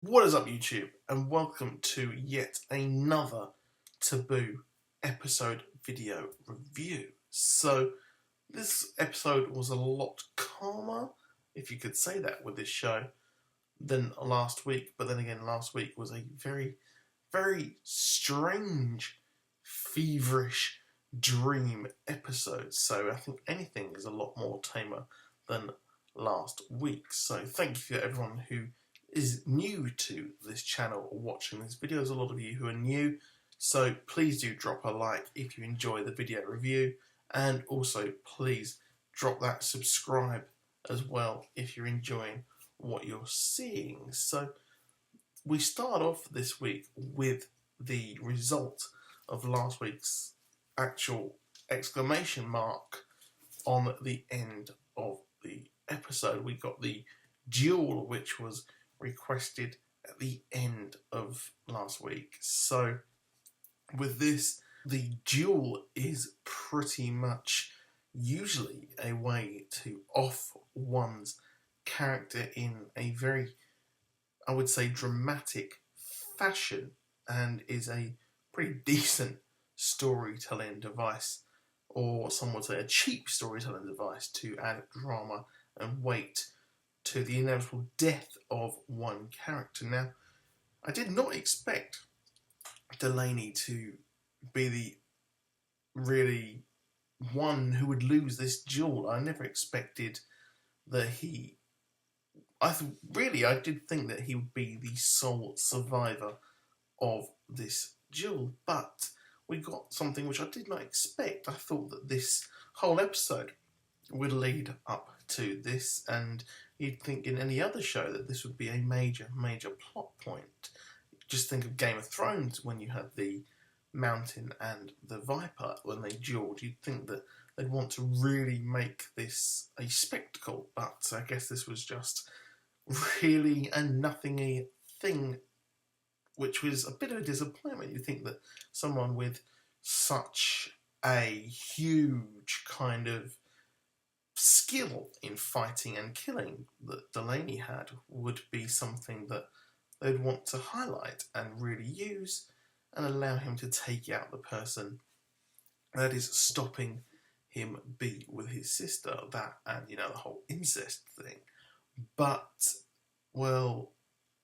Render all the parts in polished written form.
What is up, YouTube, and welcome to yet another Taboo episode video review. So, this episode was a lot calmer, if you could say that, with this show than last week. But then again, last week was a very, very strange, feverish dream episode. So, I think anything is a lot more tamer than last week. So, thank you to everyone who is new to this channel or watching these videos. A lot of you who are new, so please do drop a like if you enjoy the video review, and also please drop that subscribe as well if you're enjoying what you're seeing. So we start off this week with the result of last week's actual exclamation mark on the end of the episode. We got the duel, which was requested at the end of last week. So with this, the duel is pretty much usually a way to off one's character in a very, I would say, dramatic fashion, and is a pretty decent storytelling device, or some would say a cheap storytelling device, to add drama and weight to the inevitable death of one character. Now, I did not expect Delaney to be the really one who would lose this duel. I never expected that he... I did think that he would be the sole survivor of this duel, but we got something which I did not expect. I thought that this whole episode would lead up to this, and you'd think in any other show that this would be a major plot point. Just think of Game of Thrones when you had the Mountain and the Viper when they duelled. You'd think that they'd want to really make this a spectacle, but I guess this was just really a nothingy thing, which was a bit of a disappointment. You think that someone with such a huge kind of skill in fighting and killing that Delaney had would be something that they'd want to highlight and really use, and allow him to take out the person that is stopping him be with his sister. That, and the whole incest thing. But, well,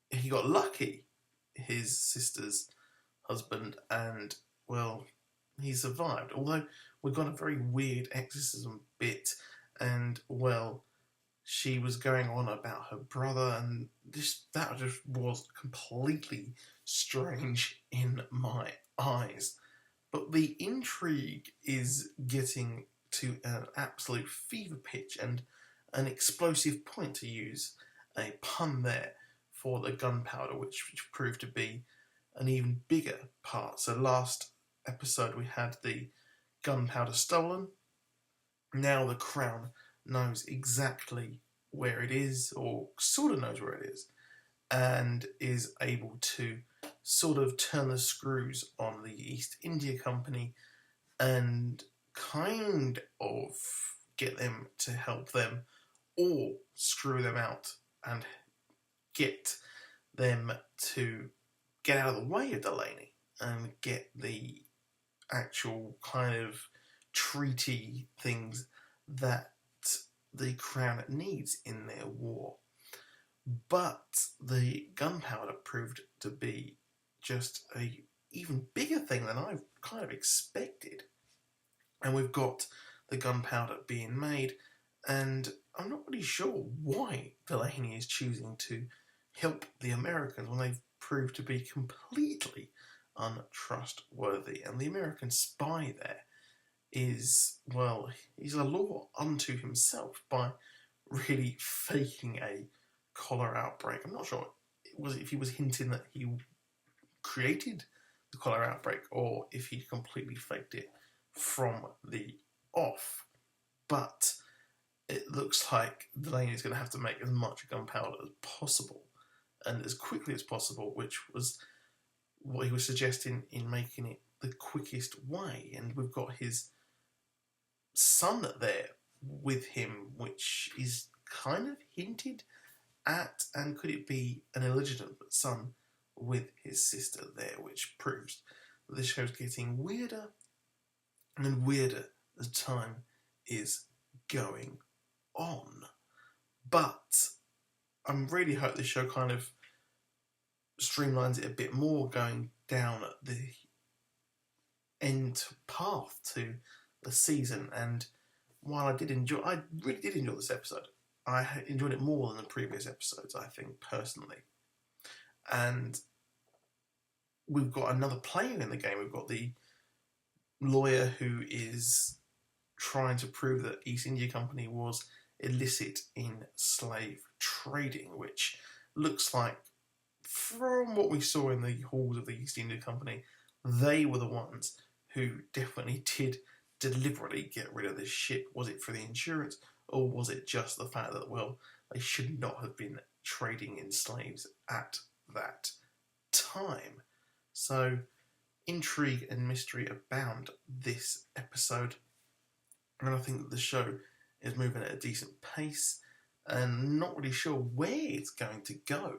he got lucky, his sister's husband, and, well, he survived. Although we got a very weird exorcism bit, and, well, she was going on about her brother, and that just was completely strange in my eyes. But the intrigue is getting to an absolute fever pitch and an explosive point, to use a pun there, for the gunpowder, which proved to be an even bigger part. So last episode we had the gunpowder stolen. Now the Crown knows exactly where it is, or sort of knows where it is, and is able to sort of turn the screws on the East India Company and kind of get them to help them, or screw them out and get them to get out of the way of Delaney and get the actual kind of treaty things that the Crown needs in their war. But the gunpowder proved to be just a even bigger thing than I kind of expected. And we've got the gunpowder being made, and I'm not really sure why Delaney is choosing to help the Americans when they've proved to be completely untrustworthy. And the American spy there is, well, he's a law unto himself by really faking a cholera outbreak. I'm not sure if he was hinting that he created the cholera outbreak, or if he completely faked it from the off. But it looks like Delaney is going to have to make as much gunpowder as possible, and as quickly as possible, which was what he was suggesting in making it the quickest way. And we've got his son there with him, which is kind of hinted at, and could it be an illegitimate son with his sister there, which proves that this show's getting weirder and weirder as time is going on. But I really hope this show kind of streamlines it a bit more, going down the end path to the season. And while I really did enjoy this episode. I enjoyed it more than the previous episodes, I think, personally. And we've got another player in the game. We've got the lawyer who is trying to prove that East India Company was illicit in slave trading, which looks like, from what we saw in the halls of the East India Company, they were the ones who definitely did deliberately get rid of this ship. Was it for the insurance, or was it just the fact that, well, they should not have been trading in slaves at that time? So intrigue and mystery abound this episode, and I think that the show is moving at a decent pace, and not really sure where it's going to go.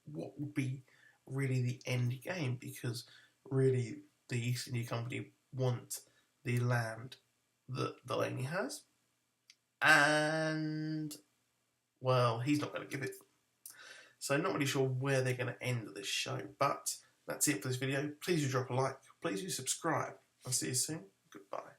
What would be really the end game? Because really the East India Company want the land that Delaney has, and, well, he's not going to give it. So not really sure where they're going to end this show, but that's it for this video. Please do drop a like, please do subscribe. I'll see you soon. Goodbye.